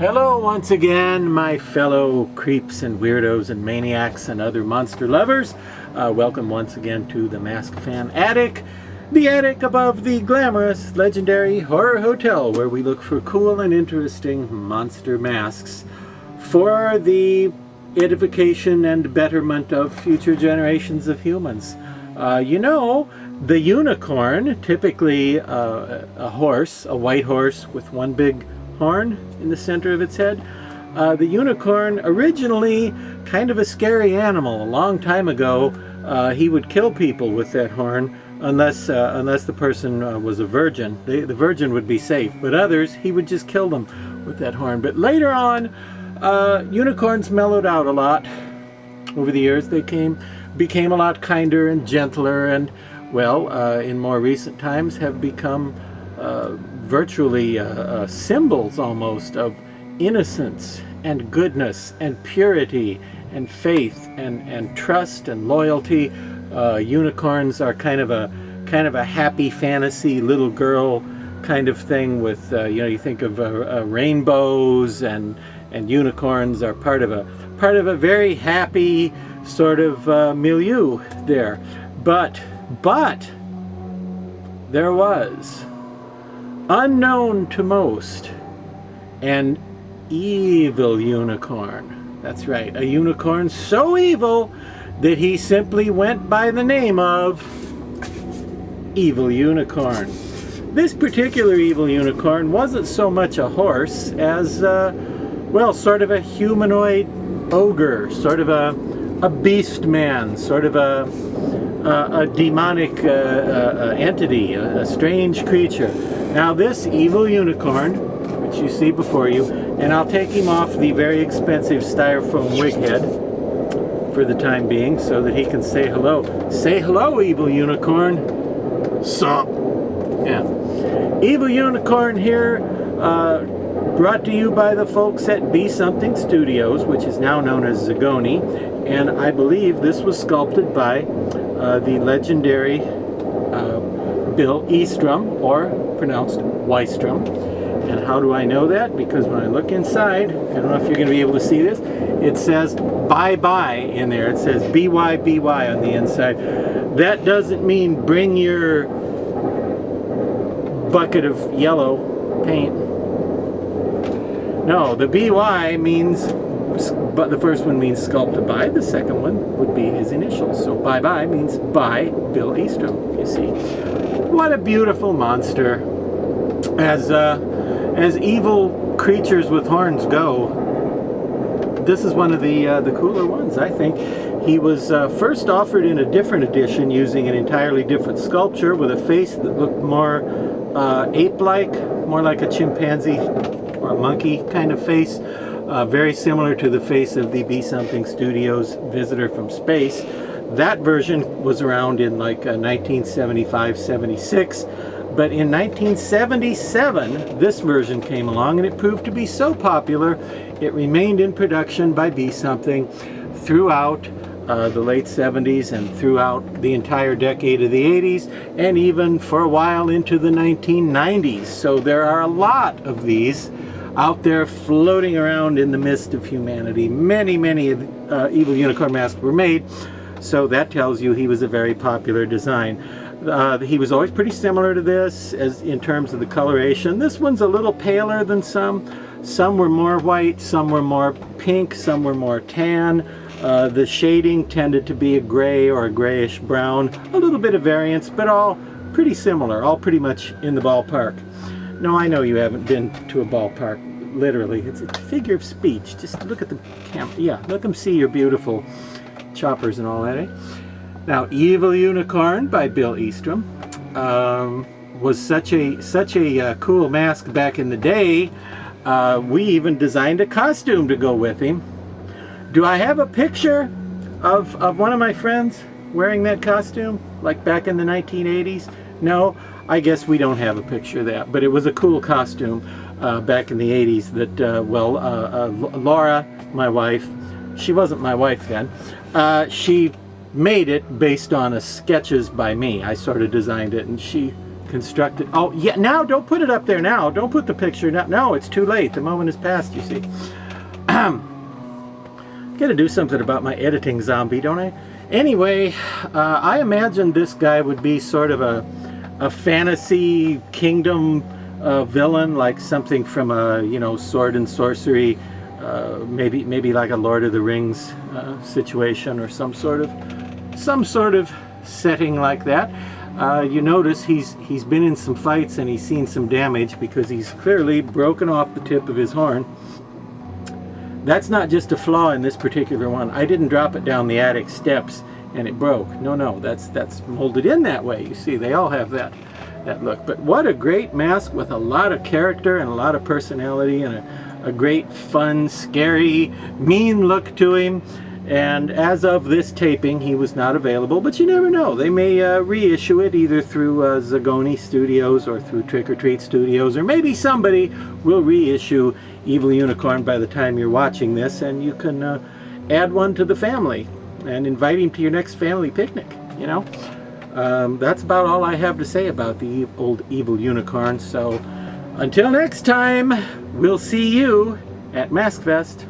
Hello once again, my fellow creeps and weirdos and maniacs and other monster lovers. Welcome once again to the Mask Fan Attic, the attic above the glamorous, legendary horror hotel where we look for cool and interesting monster masks for the edification and betterment of future generations of humans. The unicorn, typically a horse, a white horse with one big horn in the center of its head. The unicorn, originally kind of a scary animal. A long time ago, he would kill people with that horn unless the person was a virgin. The virgin would be safe, but others, he would just kill them with that horn. But later on, unicorns mellowed out a lot. Over the years, they became a lot kinder and gentler, and in more recent times have become virtually symbols almost of innocence and goodness and purity and faith and trust and loyalty. Unicorns are kind of a happy fantasy little girl kind of thing with you think of rainbows and unicorns are part of a very happy sort of milieu there. But there was, unknown to most, an evil unicorn. That's right, a unicorn so evil that he simply went by the name of Evil Unicorn. This particular evil unicorn wasn't so much a horse as, sort of a humanoid ogre, sort of a beast man, sort of a demonic entity, a strange creature. Now this evil unicorn, which you see before you, and I'll take him off the very expensive styrofoam wig head for the time being so that he can say hello. Say hello, evil unicorn. Sup? Yeah. Evil Unicorn here, brought to you by the folks at Be Something Studios, which is now known as Zagoni, and I believe this was sculpted by the legendary Bill Eastrom, or pronounced Wystrom. And how do I know that? Because when I look inside, I don't know if you're going to be able to see this, it says bye-bye in there. It says B-Y-B-Y on the inside. That doesn't mean bring your bucket of yellow paint. No, the B-Y means, but the first one means sculpted by, the second one would be his initials. So bye-bye means by Bill Eastrom, you see. What a beautiful monster. As evil creatures with horns go, this is one of the cooler ones, I think. He was first offered in a different edition using an entirely different sculpture with a face that looked more ape-like, more like a chimpanzee or a monkey kind of face. Very similar to the face of the Be Something Studios Visitor from Space. That version was around in like 1975-76, but in 1977 this version came along and it proved to be so popular it remained in production by Be Something throughout the late 70s and throughout the entire decade of the 80s, and even for a while into the 1990s. So there are a lot of these out there floating around in the midst of humanity. Many evil unicorn masks were made, so that tells you he was a very popular design. He was always pretty similar to this as in terms of the coloration. This one's a little paler than some. Some were more white, some were more pink, some were more tan. The shading tended to be a gray or a grayish brown. A little bit of variance, but all pretty similar, all pretty much in the ballpark. No, I know you haven't been to a ballpark, literally. It's a figure of speech. Just look at the camera. Yeah, let them see your beautiful choppers and all that, eh? Now, Evil Unicorn by Bill Eastrom was such a cool mask back in the day. We even designed a costume to go with him. Do I have a picture of one of my friends wearing that costume, like back in the 1980s? No, I guess we don't have a picture of that, but it was a cool costume back in the 80s that, Laura, my wife, she wasn't my wife then, she made it based on sketches by me. I sort of designed it, and she constructed. Oh, yeah, now don't put it up there now. Don't put the picture now. No, it's too late. The moment has passed, you see. Gotta do something about my editing, zombie, don't I? Anyway, I imagined this guy would be sort of a fantasy kingdom villain, like something from a, you know, sword and sorcery, maybe like a Lord of the Rings situation, or some sort of setting like that. You notice he's been in some fights and he's seen some damage because he's clearly broken off the tip of his horn. That's not just a flaw in this particular one. I didn't drop it down the attic steps and it broke. No, that's molded in that way. You see, they all have that look. But what a great mask with a lot of character and a lot of personality and a great, fun, scary, mean look to him. And as of this taping, he was not available, but you never know. They may reissue it either through Zagoni Studios or through Trick or Treat Studios, or maybe somebody will reissue Evil Unicorn by the time you're watching this, and you can add one to the family and invite him to your next family picnic, you know. That's about all I have to say about the old Evil Unicorn. So until next time, we'll see you at Mask Fest.